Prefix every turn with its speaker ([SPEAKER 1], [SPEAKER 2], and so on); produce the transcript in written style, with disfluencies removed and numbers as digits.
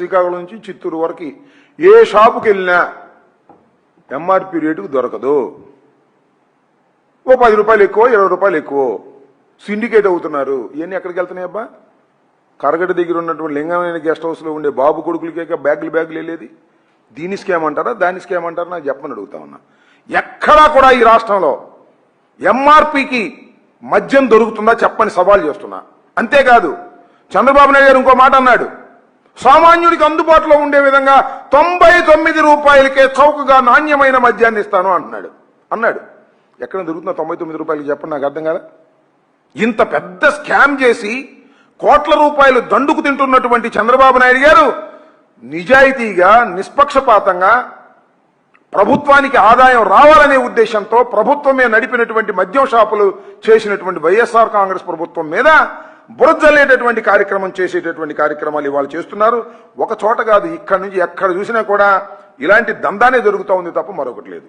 [SPEAKER 1] శ్రీకాకుళం నుంచి చిత్తూరు వరకు ఏ షాపుకి వెళ్ళినా ఎంఆర్పి రేటుకు దొరకదు. ఓ 10 రూపాయలు ఎక్కువ, 20 రూపాయలు ఎక్కువ సిండికేట్ అవుతున్నారు. ఇవన్నీ ఎక్కడికి వెళ్తున్నాయి అబ్బా? కరగడ దగ్గర ఉన్నటువంటి లింగమైన గెస్ట్ హౌస్ లో ఉండే బాబు కొడుకులకే బ్యాగులు వెళ్ళేది. దీని స్కామ్ అంటారా, దాని స్కామ్ అంటారా నాకు చెప్పని అడుగుతా ఉన్నా. ఎక్కడా కూడా ఈ రాష్ట్రంలో ఎంఆర్పికి మద్యం దొరుకుతుందా చెప్పని సవాల్ చేస్తున్నా. అంతేకాదు చంద్రబాబు నాయుడు గారు ఇంకో మాట అన్నాడు, సామాన్యుడికి అందుబాటులో ఉండే విధంగా 99 రూపాయలకే చౌకగా నాణ్యమైన మద్యాన్ని ఇస్తాను అన్నాడు. ఎక్కడ దొరుకుతున్నా 99 రూపాయలకి చెప్పండి, నాకు అర్థం కాదా? ఇంత పెద్ద స్కామ్ చేసి కోట్ల రూపాయలు దండుకు తింటున్నటువంటి చంద్రబాబు నాయుడు గారు నిజాయితీగా నిష్పక్షపాతంగా ప్రభుత్వానికి ఆదాయం రావాలనే ఉద్దేశంతో ప్రభుత్వమే నడిపినటువంటి మద్యం షాపులు చేసినటువంటి వైఎస్ఆర్ కాంగ్రెస్ ప్రభుత్వం మీద బురజల్లేటటువంటి కార్యక్రమం చేసేటటువంటి కార్యక్రమాలు ఇవాళ చేస్తున్నారు. ఒక చోట కాదు, ఇక్కడి నుంచి ఎక్కడ చూసినా కూడా ఇలాంటి దందానే జరుగుతూ ఉంది తప్ప మరొకటి లేదు.